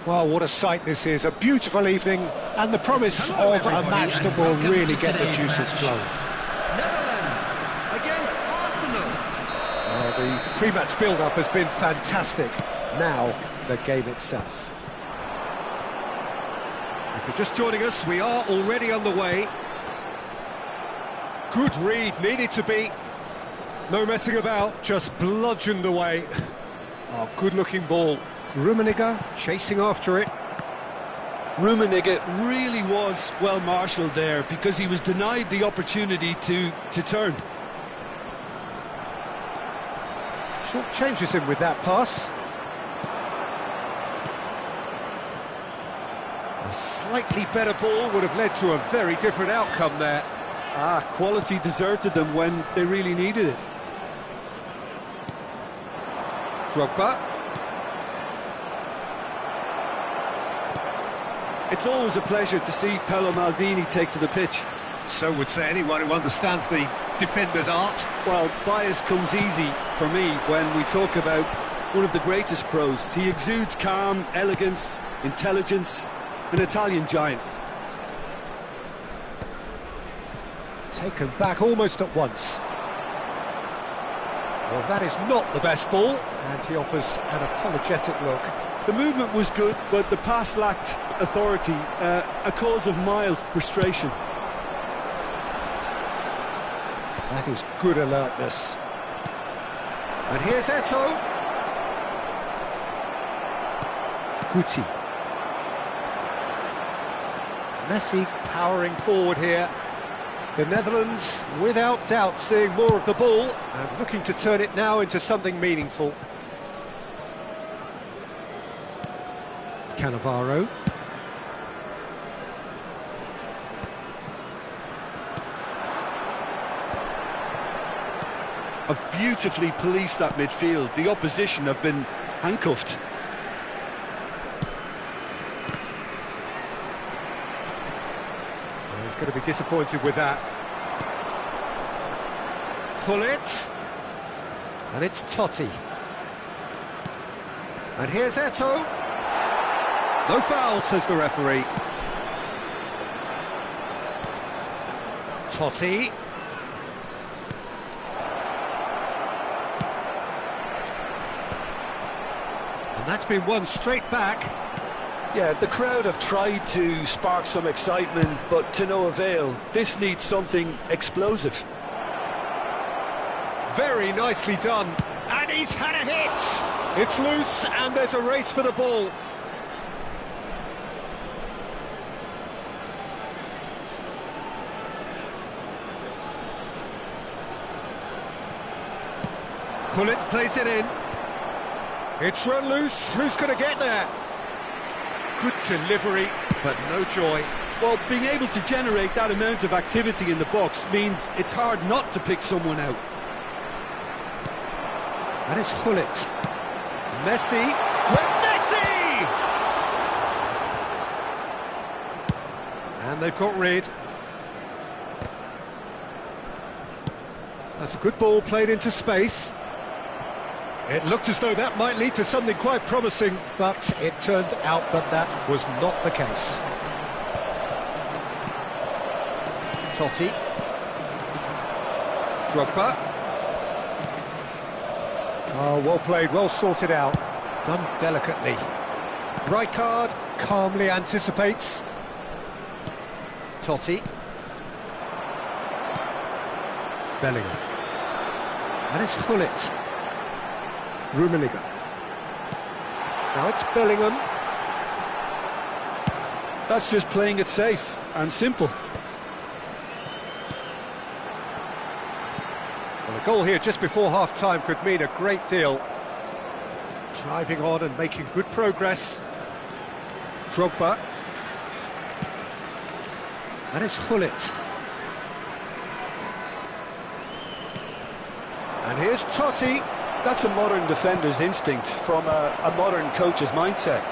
Well, what a sight this is, a beautiful evening, and the promise of a match that will really get the juices flowing. Netherlands against Arsenal. The pre-match build-up has been fantastic. Now, the game itself. If you're just joining us, we are already on the way. Good read, needed to be. No messing about, just bludgeoned away. Oh, good-looking ball. Rummenigge chasing after it. Rummenigge really was well marshalled there because he was denied the opportunity to turn. Short changes him with that pass. A slightly better ball would have led to a very different outcome there. Quality deserted them when they really needed it. Drogba. It's always a pleasure to see Paolo Maldini take to the pitch. So would say anyone who understands the defender's art. Well, bias comes easy for me when we talk about one of the greatest pros. He exudes calm, elegance, intelligence, an Italian giant. Taken back almost at once. Well, that is not the best ball, and he offers an apologetic look. The movement was good, but the pass lacked authority, a cause of mild frustration. That is good alertness. And here's Eto'o. Guti. Messi powering forward here. The Netherlands, without doubt, seeing more of the ball and looking to turn it now into something meaningful. Cannavaro. Have beautifully policed that midfield. The opposition have been handcuffed. He's going to be disappointed with that. Pull it. And it's Totti. And here's Eto'o. No foul, says the referee. Totti. And that's been won straight back. Yeah, the crowd have tried to spark some excitement, but to no avail. This needs something explosive. Very nicely done. And he's had a hit. It's loose, and there's a race for the ball. Pullet plays it in. It's run loose. Who's going to get there? Good delivery, but no joy. Well, being able to generate that amount of activity in the box means it's hard not to pick someone out. And it's Hullet. Messi. Messi! And they've got rid. That's a good ball played into space. It looked as though that might lead to something quite promising, but it turned out that that was not the case. Totti. Drogba. Oh, well played, well sorted out. Done delicately. Rijkaard calmly anticipates. Totti. Bellingham. And it's Hullet. Rummenigge. Now it's Bellingham. That's just playing it safe and simple. Well, a goal here just before half-time could mean a great deal. Driving on and making good progress. Drogba. And it's Hullet. And here's Totti. That's a modern defender's instinct from a modern coach's mindset.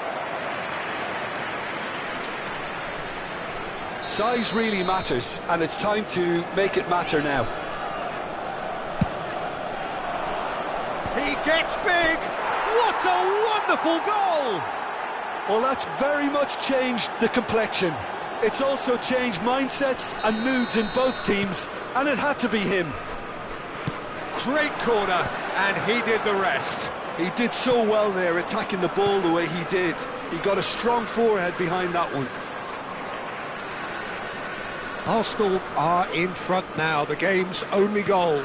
Size really matters, and it's time to make it matter now. He gets big! What a wonderful goal! Well, that's very much changed the complexion. It's also changed mindsets and moods in both teams, and it had to be him. Great corner, and he did the rest. He did so well there, attacking the ball the way he did. He got a strong forehead behind that one. Arsenal are in front now, the game's only goal.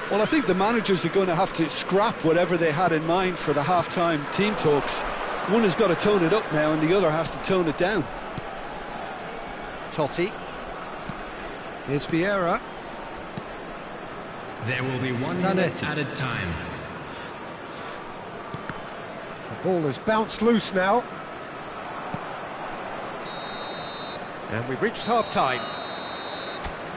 Well, I think the managers are going to have to scrap whatever they had in mind for the half-time team talks. One has got to tone it up now, and the other has to tone it down. Totti. Here's Vieira. There will be 1 minute added time. The ball has bounced loose now. And we've reached half-time.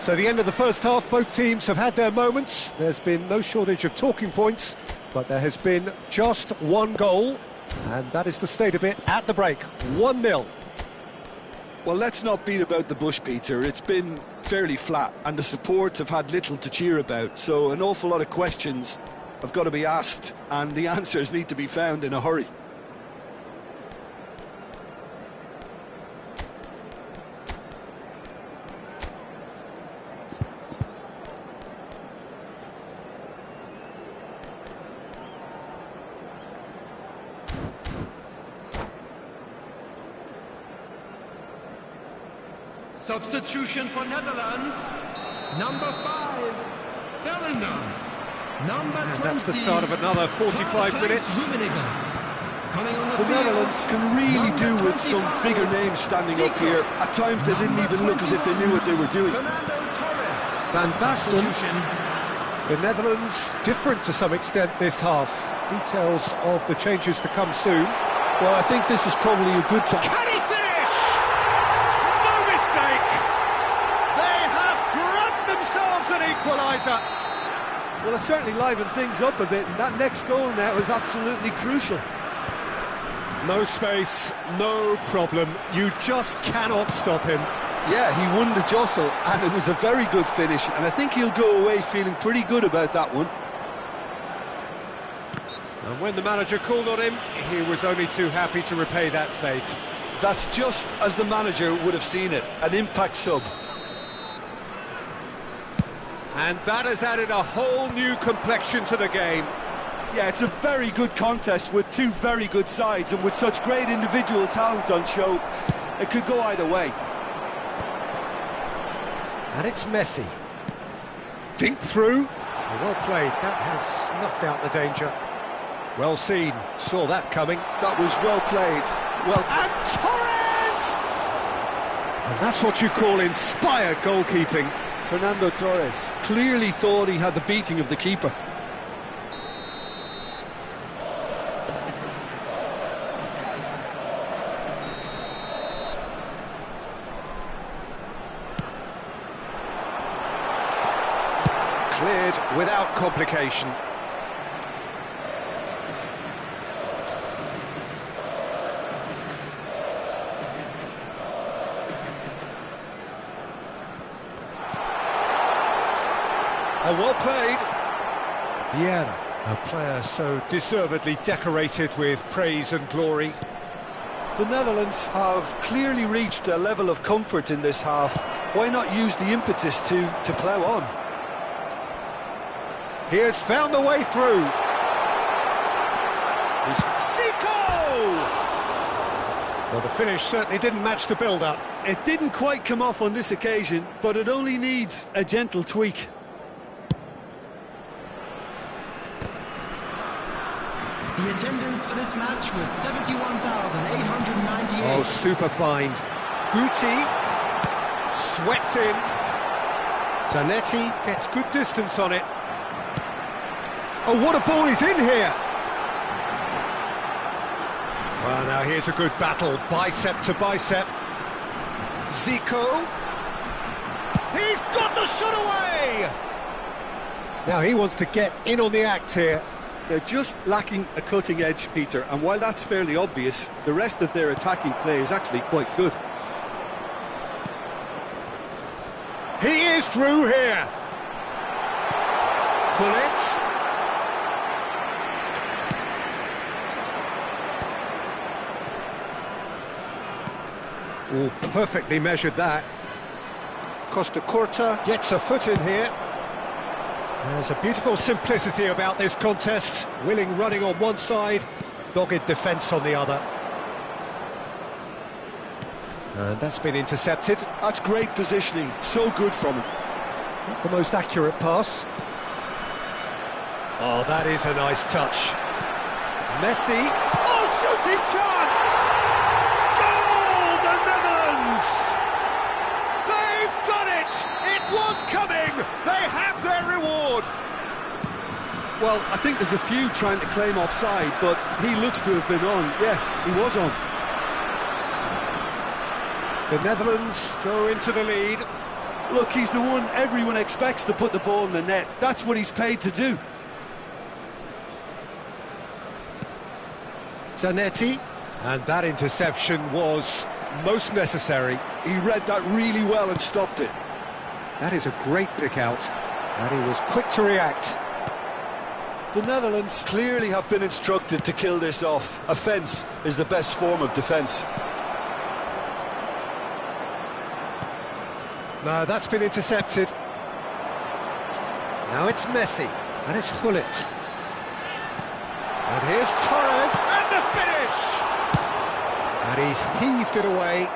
So the end of the first half, both teams have had their moments. There's been no shortage of talking points, but there has been just one goal, and that is the state of it at the break. 1-0. Well, let's not beat about the bush, Peter. It's been fairly flat, and the support have had little to cheer about, so an awful lot of questions have got to be asked, and the answers need to be found in a hurry. Substitution for Netherlands. Number 5, Bellingham. Number 20. And that's the start of another 45 minutes. Coming on The Netherlands can really do with some bigger names standing up here. At times they didn't even look as if they knew what they were doing. Van Basten. The Netherlands different to some extent this half. Details of the changes to come soon. Well, I think this is probably a good time. Can he finish? No mistake! They have grabbed themselves an equaliser. Well, it certainly livened things up a bit, and that next goal now is absolutely crucial. No space, no problem. You just cannot stop him. Yeah, he won the jostle, and it was a very good finish, and I think he'll go away feeling pretty good about that one. And when the manager called on him, he was only too happy to repay that faith. That's just as the manager would have seen it, an impact sub. And that has added a whole new complexion to the game. Yeah, it's a very good contest with two very good sides, and with such great individual talent on show, it could go either way. And it's Messi. Dink through. Well played. That has snuffed out the danger. Well seen. Saw that coming. That was well played. Well, And Torres! And that's what you call inspired goalkeeping. Fernando Torres clearly thought he had the beating of the keeper. Cleared without complication. Oh, well played. Vieira, a player so deservedly decorated with praise and glory. The Netherlands have clearly reached a level of comfort in this half. Why not use the impetus to plough on? He has found the way through. He's Zico! Well, the finish certainly didn't match the build-up. It didn't quite come off on this occasion, but it only needs a gentle tweak. The attendance for this match was 71,898. Oh, super find. Guti swept in. Zanetti gets good distance on it. Oh, what a ball is in here! Well, now here's a good battle, bicep to bicep. Zico. He's got the shot away! Now he wants to get in on the act here. They're just lacking a cutting edge, Peter, and while that's fairly obvious, the rest of their attacking play is actually quite good. He is through here. Gullit. Oh, perfectly measured that. Costa Curta gets a foot in here. There's a beautiful simplicity about this contest. Willing running on one side, dogged defence on the other. And that's been intercepted. That's great positioning, so good from him. Not the most accurate pass. Oh, that is a nice touch. Messi. Oh, shooting chance! Goal, the Netherlands! They've done it! It was coming! They have their reward! Well, I think there's a few trying to claim offside, but he looks to have been on. Yeah, he was on. The Netherlands go into the lead. Look, he's the one everyone expects to put the ball in the net. That's what he's paid to do. Zanetti, and that interception was most necessary. He read that really well and stopped it. That is a great pick out, and he was quick to react. The Netherlands clearly have been instructed to kill this off. Offence is the best form of defence. No, that's been intercepted. Now it's Messi, and it's Hullet. And here's Torres, and the finish! And he's heaved it away.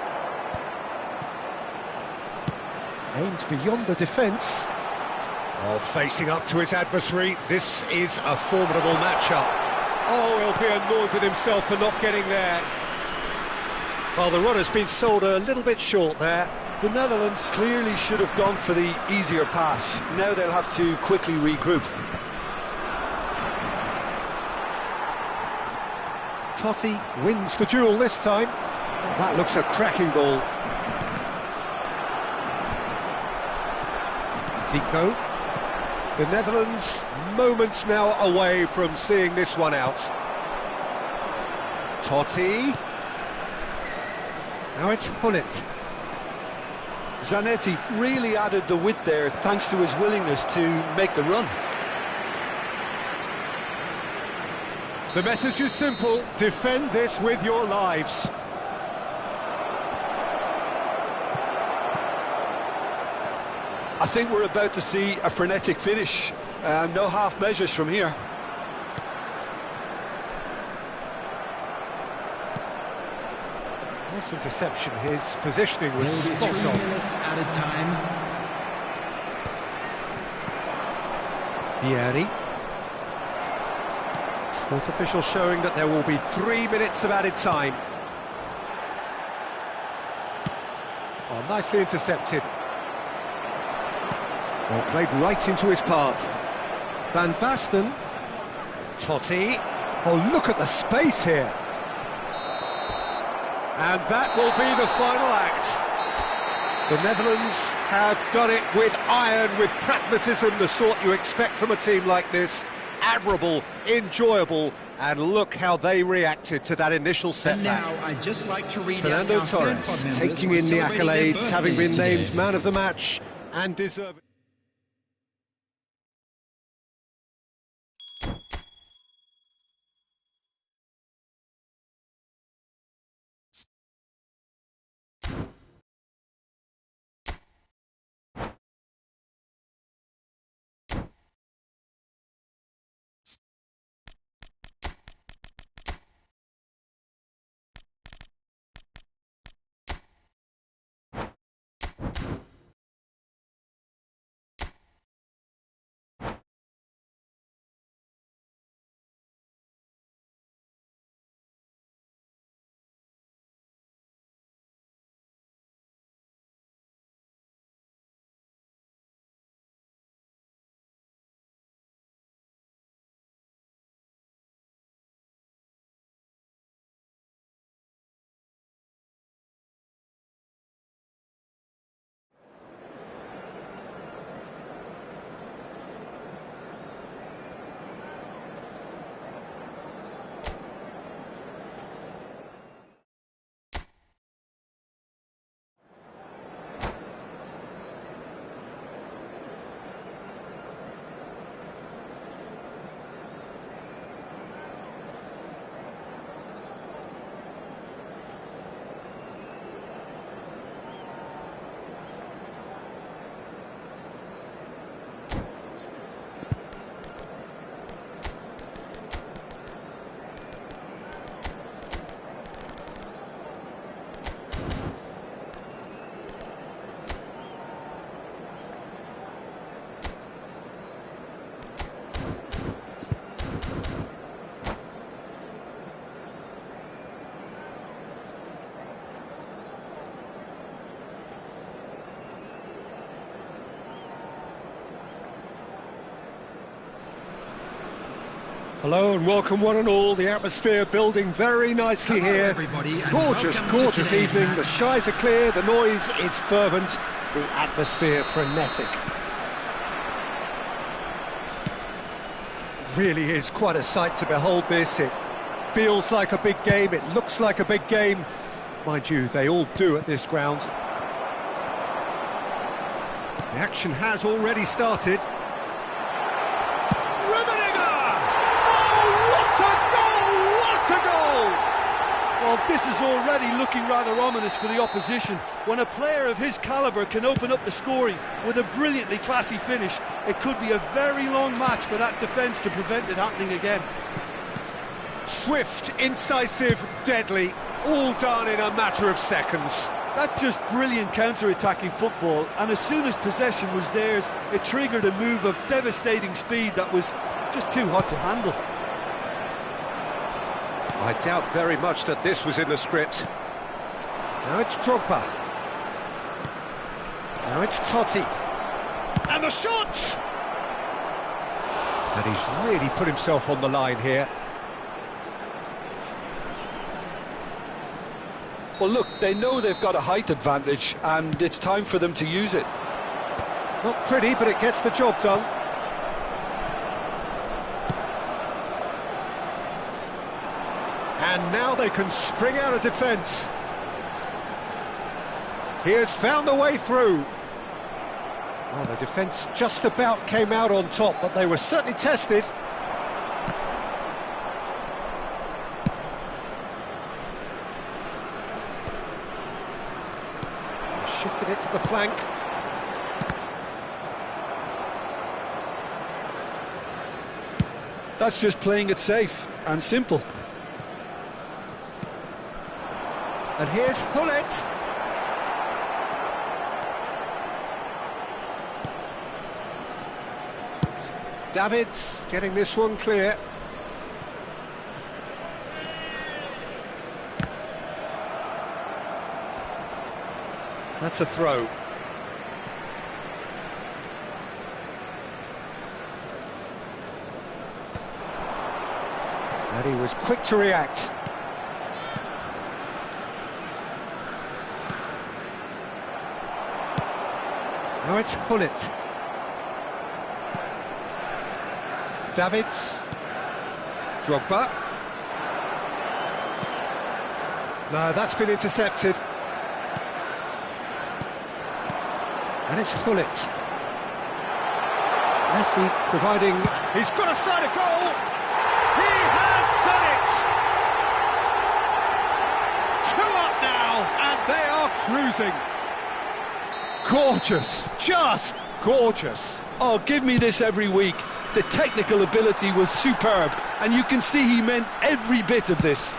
Aimed beyond the defence. Oh, facing up to his adversary, this is a formidable matchup. Oh, he'll be annoyed with himself for not getting there. Well, the runner's been sold a little bit short there. The Netherlands clearly should have gone for the easier pass. Now they'll have to quickly regroup. Totti wins the duel this time. Oh, that looks a cracking ball. Zico. The Netherlands moments now away from seeing this one out. Totti. Now it's Hullet. Zanetti really added the width there thanks to his willingness to make the run. The message is simple: defend this with your lives. I think we're about to see a frenetic finish. No half measures from here. Nice interception. His positioning was There will be spot 3 on. minutes added time. Vieri. Fourth official showing that there will be 3 minutes of added time. Oh, nicely intercepted. Well, played right into his path. Van Basten. Totti. Oh, look at the space here. And that will be the final act. The Netherlands have done it with iron, with pragmatism, the sort you expect from a team like this. Admirable, enjoyable, and look how they reacted to that initial And setback. now I'd just like to read Fernando out our fan Torres club members taking who are in the celebrating their accolades, having been birthdays named today. man of the match and deserving. Hello and welcome one and all. The atmosphere building very nicely Hello, here. everybody, and Gorgeous, welcome to gorgeous today's evening. match. The skies are clear, the noise is fervent, the atmosphere frenetic. Really is quite a sight to behold this. It feels like a big game, it looks like a big game. Mind you, they all do at this ground. The action has already started. Well, this is already looking rather ominous for the opposition. When a player of his calibre can open up the scoring with a brilliantly classy finish, it could be a very long match for that defence to prevent it happening again. Swift, incisive, deadly, all done in a matter of seconds. That's just brilliant counter-attacking football, and as soon as possession was theirs, it triggered a move of devastating speed that was just too hot to handle. I doubt very much that this was in the script. Now it's Drogba. Now it's Totti. And the shot! And he's really put himself on the line here. Well, look, they know they've got a height advantage, and it's time for them to use it. Not pretty, but it gets the job done. And now they can spring out of defence. He has found the way through. Well, the defence just about came out on top, but they were certainly tested. Shifted it to the flank. That's just playing it safe and simple. And here's Hullet. Davids getting this one clear. That's a throw. And he was quick to react. Now it's Hullet. Davids. Drogba. No, that's been intercepted. And it's Hullet. Messi providing... He's got a side of goal! He has done it! 2 up now, and they are cruising. Gorgeous, just gorgeous. Oh, give me this every week. The technical ability was superb, and you can see he meant every bit of this.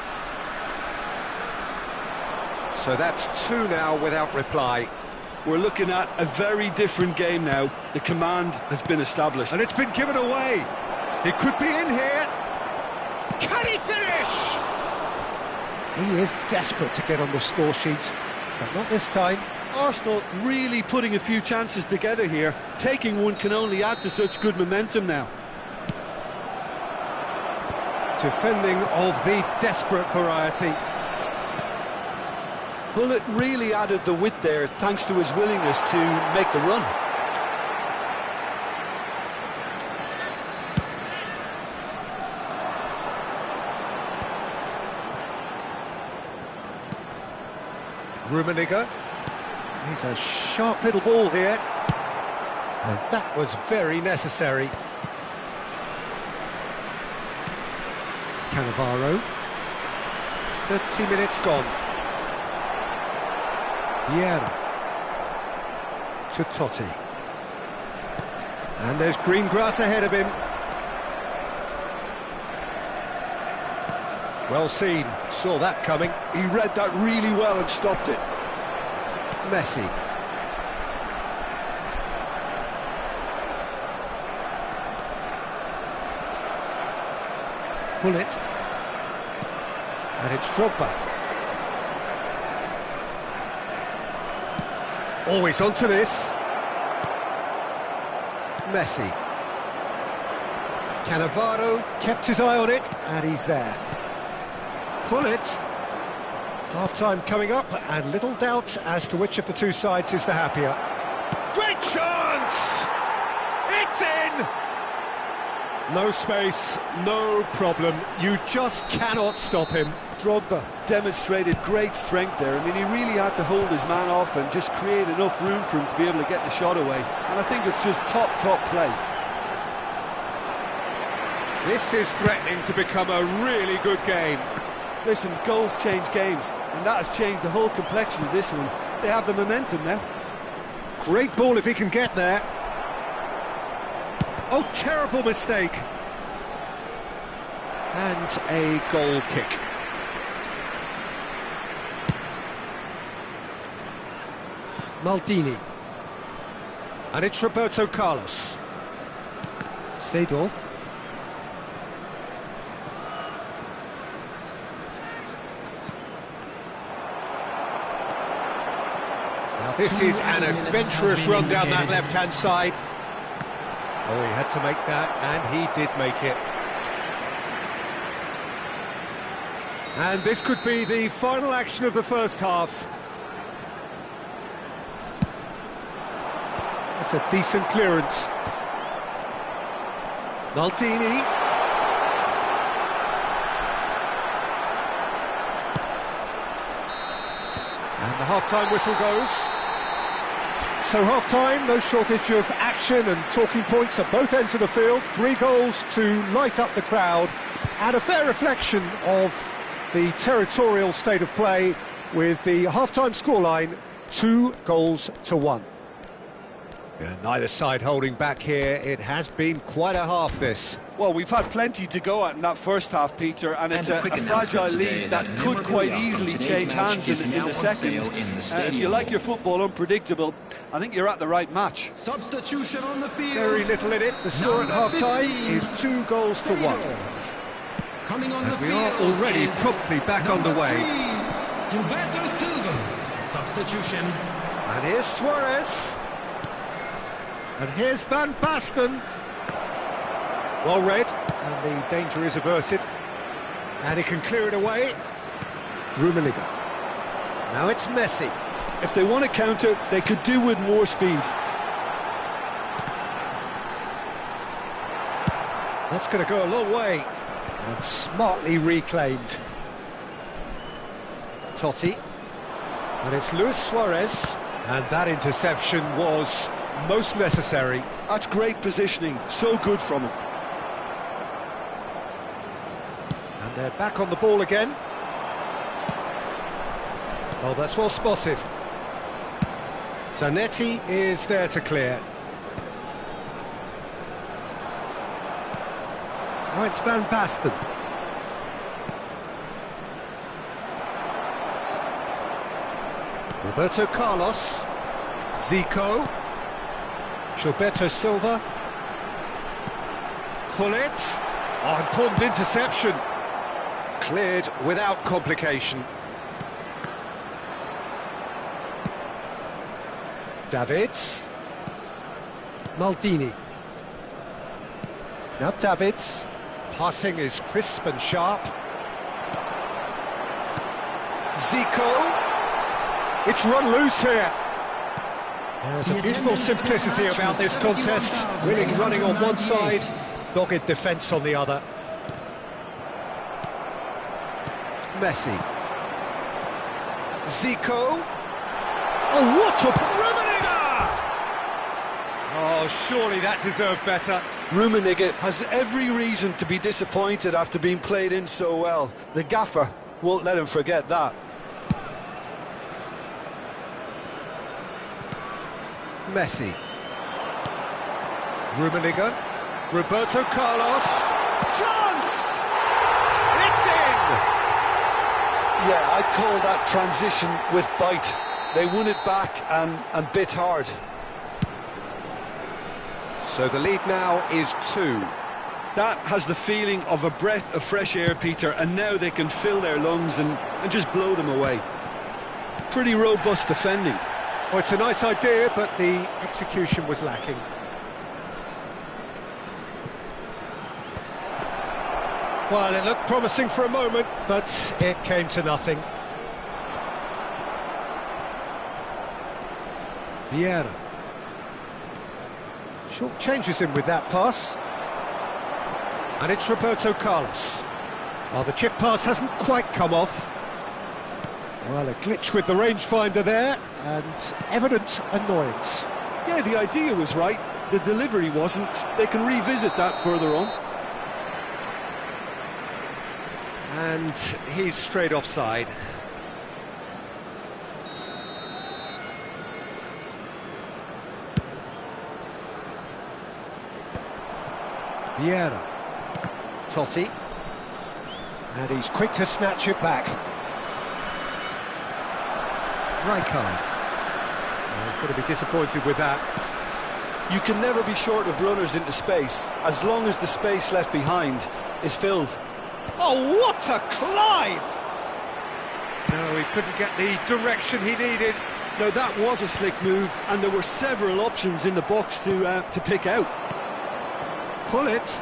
So that's 2 now without reply. We're looking at a very different game now. The command has been established. And it's been given away. He could be in here. Can he finish? He is desperate to get on the score sheet, but not this time. Arsenal really putting a few chances together here. Taking one can only add to such good momentum now. Defending of the desperate variety. Hullet really added the width there thanks to his willingness to make the run. Rummenigge. He's a sharp little ball here. And that was very necessary. Cannavaro. 30 minutes gone. Vieira. To Totti. And there's green grass ahead of him. Well seen, saw that coming. He read that really well and stopped it. Messi. Hullet. And it's Drogba. Always onto this. Messi. Cannavaro kept his eye on it, and he's there. Pull it. Half-time coming up, and little doubt as to which of the two sides is the happier. Great chance! It's in! No space, no problem. You just cannot stop him. Drogba demonstrated great strength there. I mean, he really had to hold his man off and just create enough room for him to be able to get the shot away. And I think it's just top play. This is threatening to become a really good game. Listen, goals change games, and that has changed the whole complexion of this one. They have the momentum now. Great ball if he can get there. Oh, terrible mistake. And a goal kick. Maldini. And it's Roberto Carlos. Seedorf. Now this is an adventurous run down that left-hand side. Oh, he had to make that, and he did make it. And this could be the final action of the first half. That's a decent clearance. Maldini. And the half-time whistle goes. So half-time, no shortage of action and talking points at both ends of the field. 3 goals to light up the crowd, and a fair reflection of the territorial state of play with the half-time scoreline 2-1. Yeah, neither side holding back here. It has been quite a half, this. Well, we've had plenty to go at in that first half, Peter, and it's a fragile lead that could quite easily change hands in the second. If you like your football unpredictable, I think you're at the right match. Substitution on the field. Very little in it. The score at half-time is 2-1. Coming on the We are already promptly back underway. Gilberto Silva. Substitution. And here's Suarez. And here's Van Basten. Well read, and the danger is averted. And he can clear it away. Rummenigge. Now it's Messi. If they want to counter, they could do with more speed. That's going to go a long way. And smartly reclaimed. Totti. And it's Luis Suarez. And that interception was most necessary. That's great positioning, so good from him. And they're back on the ball again. Oh, that's well spotted. Zanetti is there to clear. Now it's Van Basten. Roberto Carlos. Zico. Gilberto Silva. Hullet. Oh, important interception. Cleared without complication. Davids. Maldini. Now Davids. Passing is crisp and sharp. Zico. It's run loose here. There's a beautiful simplicity about this contest. Willing running on one side, dogged defence on the other. Messi. Zico. Oh, what a... Rummenigge! Oh, surely that deserved better. Rummenigge has every reason to be disappointed after being played in so well. The gaffer won't let him forget that. Messi. Rummenigge. Roberto Carlos. Chance! It's in! Yeah, I'd call that transition with bite. They won it back and bit hard. So the lead now is 2. That has the feeling of a breath of fresh air, Peter, and now they can fill their lungs and just blow them away. Pretty robust defending. Well, it's a nice idea, but the execution was lacking. Well, it looked promising for a moment, but it came to nothing. Vieira. Short changes him with that pass. And it's Roberto Carlos. Well, the chip pass hasn't quite come off. Well, a glitch with the rangefinder there, and evident annoyance. Yeah, the idea was right, the delivery wasn't. They can revisit that further on. And he's straight offside. Vieira. Totti. And he's quick to snatch it back. Rijkaard. Well, he's going to be disappointed with that. You can never be short of runners into space, as long as the space left behind is filled. Oh, what a climb! No, he couldn't get the direction he needed. Now that was a slick move, and there were several options in the box to pick out. Pull it.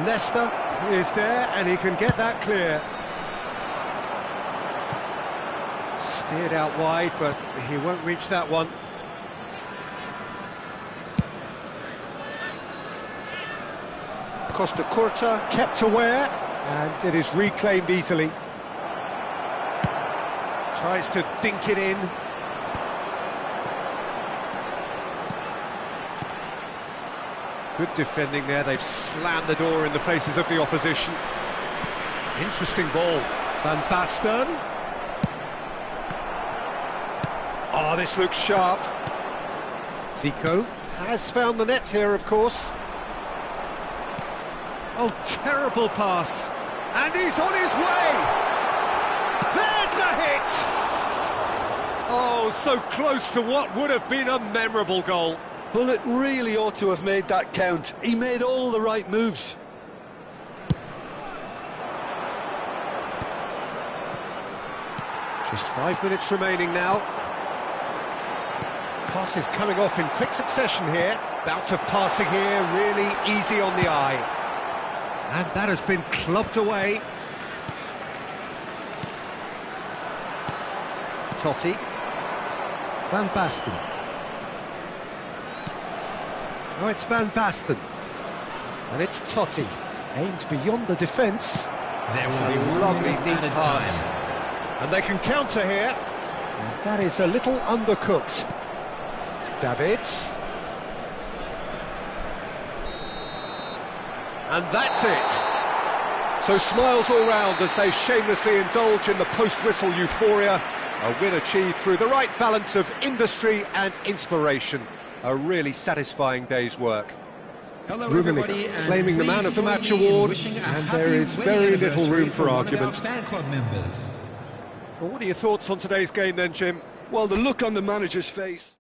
Nesta is there, and he can get that clear. Steered out wide, but he won't reach that one. Costa Curta kept aware, and it is reclaimed easily. Tries to dink it in. Good defending there, they've slammed the door in the faces of the opposition. Interesting ball. Van Basten. Oh, this looks sharp. Zico has found the net here, of course. Oh, terrible pass. And he's on his way! There's the hit! Oh, so close to what would have been a memorable goal. Bullet really ought to have made that count. He made all the right moves. Just 5 minutes remaining now. Pass is coming off in quick succession here. Bout of passing here, really easy on the eye. And that has been clubbed away. Totti. Van Basten. Oh, it's Van Basten. And it's Totti. Aimed beyond the defence. There will a be lovely, one neat added pass. time. And they can counter here. And that is a little undercooked. Davids. And that's it. So smiles all round as they shamelessly indulge in the post-whistle euphoria. A win achieved through the right balance of industry and inspiration. A really satisfying day's work. Hello, Rummenigge everybody, and claiming the Man please of the join Match me in award, wishing a and happy there is wedding very little room anniversary for one of our argument. fan club members. Well, what are your thoughts on today's game then, Jim? Well, the look on the manager's face.